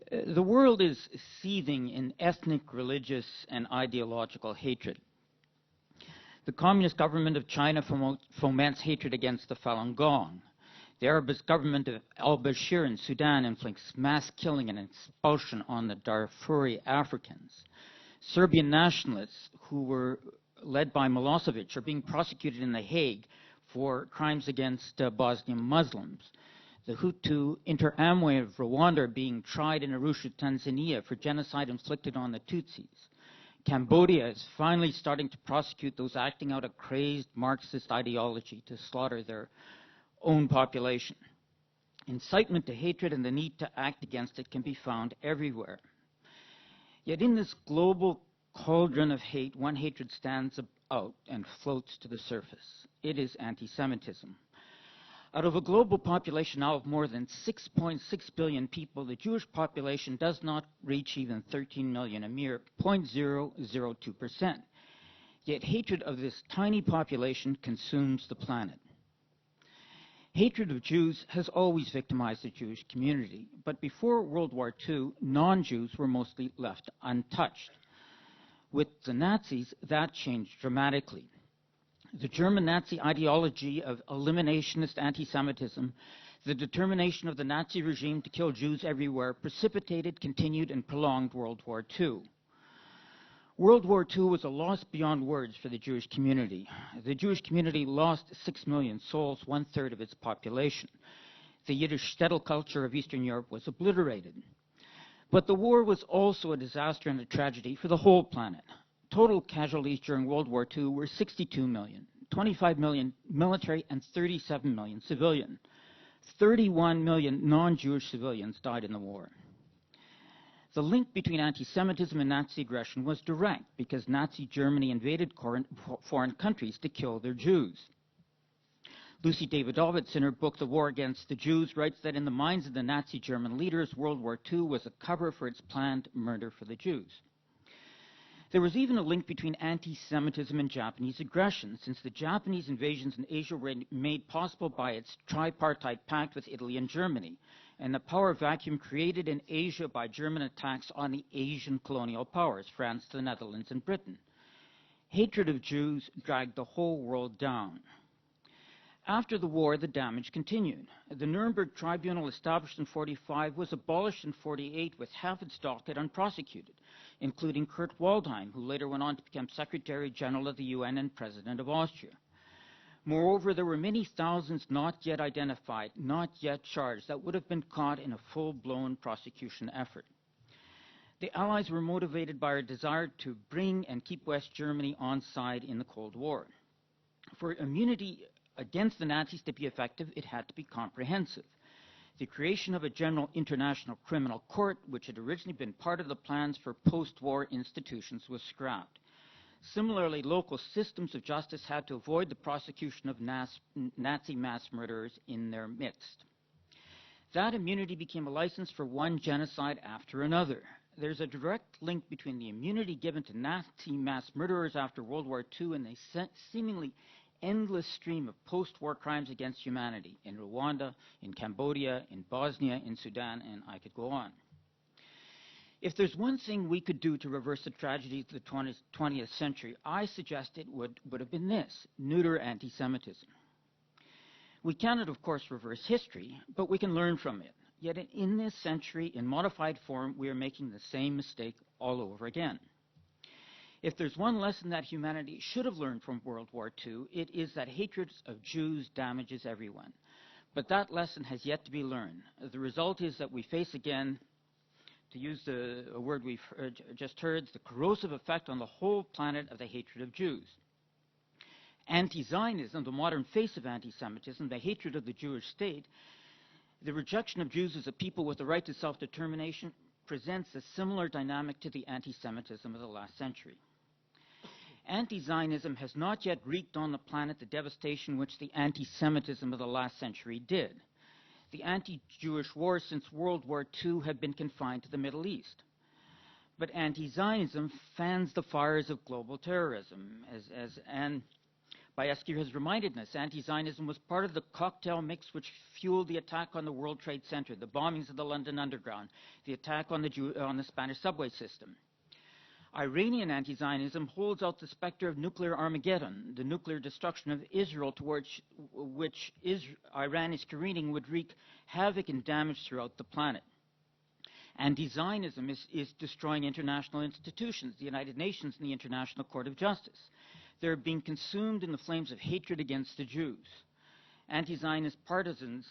The world is seething in ethnic, religious, and ideological hatred. The Communist government of China foments hatred against the Falun Gong. The Arab government of al-Bashir in Sudan inflicts mass killing and expulsion on the Darfuri Africans. Serbian nationalists, who were led by Milosevic, are being prosecuted in The Hague for crimes against Bosnian Muslims. The Hutu Interamwe of Rwanda are being tried in Arusha, Tanzania for genocide inflicted on the Tutsis. Cambodia is finally starting to prosecute those acting out a crazed Marxist ideology to slaughter their own population. Incitement to hatred and the need to act against it can be found everywhere. Yet in this global cauldron of hate, one hatred stands out and floats to the surface. It is anti-Semitism. Out of a global population now of more than 6.6 billion people, the Jewish population does not reach even 13 million, a mere 0.002%. Yet hatred of this tiny population consumes the planet. Hatred of Jews has always victimized the Jewish community, but before World War II, non-Jews were mostly left untouched. With the Nazis, that changed dramatically. The German Nazi ideology of eliminationist anti-Semitism, the determination of the Nazi regime to kill Jews everywhere, precipitated, continued, and prolonged World War II. World War II was a loss beyond words for the Jewish community. The Jewish community lost 6 million souls, one-third of its population. The Yiddish shtetl culture of Eastern Europe was obliterated. But the war was also a disaster and a tragedy for the whole planet. Total casualties during World War II were 62 million, 25 million military and 37 million civilian. 31 million non-Jewish civilians died in the war. The link between anti-Semitism and Nazi aggression was direct because Nazi Germany invaded foreign countries to kill their Jews. Lucy Davidovitz, in her book The War Against the Jews, writes that in the minds of the Nazi German leaders, World War II was a cover for its planned murder for the Jews. There was even a link between anti-Semitism and Japanese aggression, since the Japanese invasions in Asia were made possible by its tripartite pact with Italy and Germany, and the power vacuum created in Asia by German attacks on the Asian colonial powers, France, the Netherlands, and Britain. Hatred of Jews dragged the whole world down. After the war, the damage continued. The Nuremberg Tribunal, established in 1945, was abolished in 1948 with half its docket unprosecuted, including Kurt Waldheim, who later went on to become Secretary General of the UN and President of Austria. Moreover, there were many thousands not yet identified, not yet charged, that would have been caught in a full-blown prosecution effort. The Allies were motivated by a desire to bring and keep West Germany on side in the Cold War. For immunity against the Nazis to be effective, it had to be comprehensive. The creation of a general international criminal court, which had originally been part of the plans for post-war institutions, was scrapped. Similarly, local systems of justice had to avoid the prosecution of Nazi mass murderers in their midst. That immunity became a license for one genocide after another. There's a direct link between the immunity given to Nazi mass murderers after World War II and the seemingly endless stream of post-war crimes against humanity in Rwanda, in Cambodia, in Bosnia, in Sudan, and I could go on. If there's one thing we could do to reverse the tragedies of the 20th century, I suggest it would have been this: neuter anti-Semitism. We cannot, of course, reverse history, but we can learn from it. Yet in this century, in modified form, we are making the same mistake all over again. If there's one lesson that humanity should have learned from World War II, it is that hatred of Jews damages everyone. But that lesson has yet to be learned. The result is that we face again, to use a word we've just heard, the corrosive effect on the whole planet of the hatred of Jews. Anti-Zionism, the modern face of anti-Semitism, the hatred of the Jewish state, the rejection of Jews as a people with the right to self-determination, presents a similar dynamic to the anti-Semitism of the last century. Anti-Zionism has not yet wreaked on the planet the devastation which the anti-Semitism of the last century did. The anti-Jewish wars since World War II have been confined to the Middle East. But anti-Zionism fans the fires of global terrorism, and Bayevsky has reminded us anti-Zionism was part of the cocktail mix which fueled the attack on the World Trade Center, the bombings of the London Underground, the attack on the Spanish subway system. Iranian anti-Zionism holds out the specter of nuclear Armageddon, the nuclear destruction of Israel towards which Iran is careening would wreak havoc and damage throughout the planet. Anti-Zionism is destroying international institutions, the United Nations and the International Court of Justice. They're being consumed in the flames of hatred against the Jews. Anti-Zionist partisans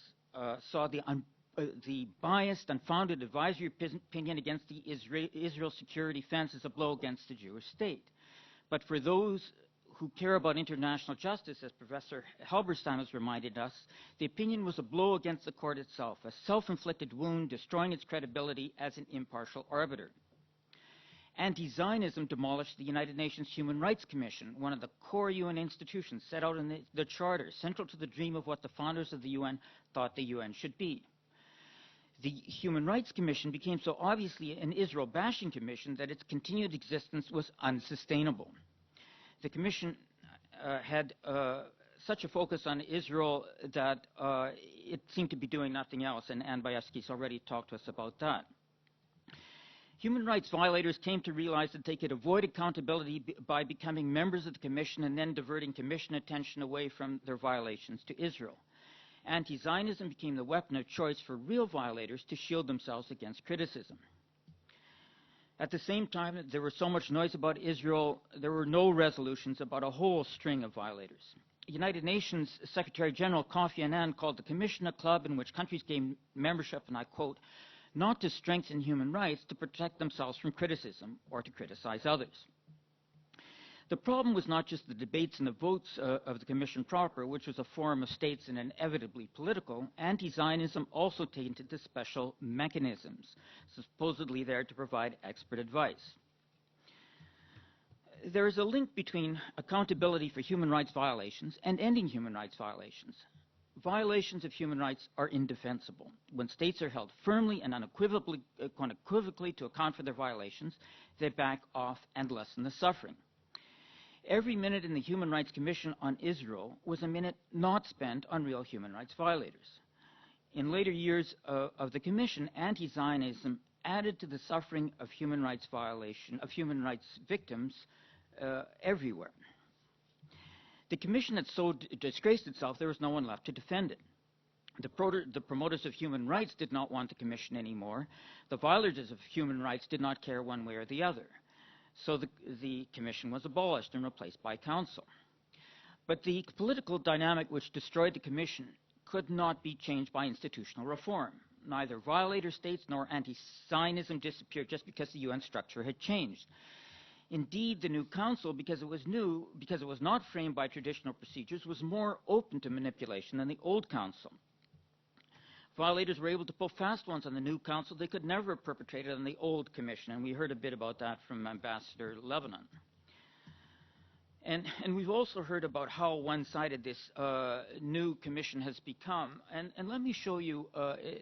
saw the biased, unfounded advisory opinion against the Israel security fence as a blow against the Jewish state. But for those who care about international justice, as Professor Halberstam has reminded us, the opinion was a blow against the court itself, a self-inflicted wound, destroying its credibility as an impartial arbiter. Anti-Zionism demolished the United Nations Human Rights Commission, one of the core UN institutions set out in the Charter, central to the dream of what the founders of the UN thought the UN should be. The Human Rights Commission became so obviously an Israel-bashing commission that its continued existence was unsustainable. The commission had such a focus on Israel that it seemed to be doing nothing else, and Anne Bayevsky's already talked to us about that. Human rights violators came to realize that they could avoid accountability by becoming members of the commission and then diverting commission attention away from their violations to Israel. Anti-Zionism became the weapon of choice for real violators to shield themselves against criticism. At the same time, there was so much noise about Israel, there were no resolutions about a whole string of violators. United Nations Secretary General Kofi Annan called the Commission a club in which countries gain membership, and I quote, not to strengthen human rights, to protect themselves from criticism or to criticize others. The problem was not just the debates and the votes of the Commission proper, which was a forum of states and inevitably political. Anti-Zionism also tainted the special mechanisms, supposedly there to provide expert advice. There is a link between accountability for human rights violations and ending human rights violations. Violations of human rights are indefensible. When states are held firmly and unequivocally to account for their violations, they back off and lessen the suffering. Every minute in the Human Rights Commission on Israel was a minute not spent on real human rights violators. In later years of the Commission, anti-Zionism added to the suffering of human rights victims everywhere. The Commission had so disgraced itself, there was no one left to defend it. The promoters of human rights did not want the Commission anymore. The violators of human rights did not care one way or the other. So the Commission was abolished and replaced by Counsel. But the political dynamic which destroyed the Commission could not be changed by institutional reform. Neither violator states nor anti-Zionism disappeared just because the UN structure had changed. Indeed, the new Council, because it was new, because it was not framed by traditional procedures, was more open to manipulation than the old Council. Violators were able to pull fast ones on the new Council they could never have perpetrated on the old Commission, and we heard a bit about that from Ambassador Lebanon. And we've also heard about how one-sided this new Commission has become. And let me show you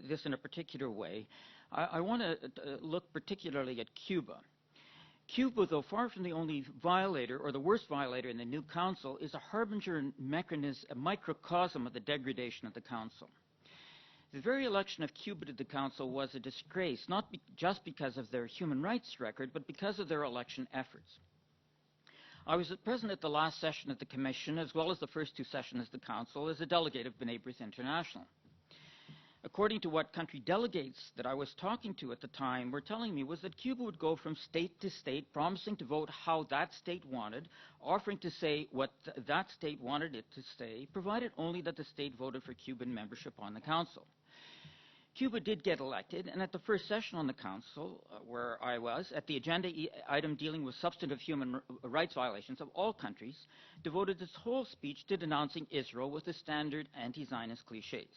this in a particular way. I want to look particularly at Cuba. Cuba, though far from the only violator or the worst violator in the new Council, is a harbinger and mechanism, a microcosm of the degradation of the Council. The very election of Cuba to the Council was a disgrace, not just because of their human rights record, but because of their election efforts. I was present at the last session of the Commission, as well as the first two sessions of the Council, as a delegate of Brith International. According to what country delegates that I was talking to at the time were telling me, was that Cuba would go from state to state, promising to vote how that state wanted, offering to say what that state wanted it to say, provided only that the state voted for Cuban membership on the Council. Cuba did get elected, and at the first session on the Council, where I was, at the agenda item dealing with substantive human rights violations of all countries, devoted its whole speech to denouncing Israel with the standard anti-Zionist cliches.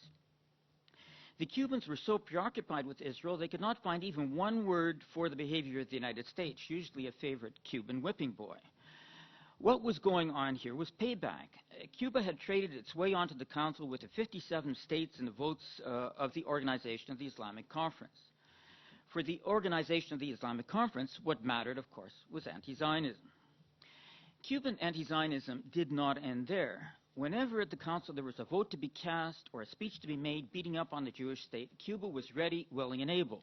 The Cubans were so preoccupied with Israel they could not find even one word for the behavior of the United States, usually a favorite Cuban whipping boy. What was going on here was payback. Cuba had traded its way onto the Council with the 57 states and the votes of the Organization of the Islamic Conference. For the Organization of the Islamic Conference, what mattered, of course, was anti-Zionism. Cuban anti-Zionism did not end there. Whenever at the Council there was a vote to be cast or a speech to be made beating up on the Jewish state, Cuba was ready, willing, and able.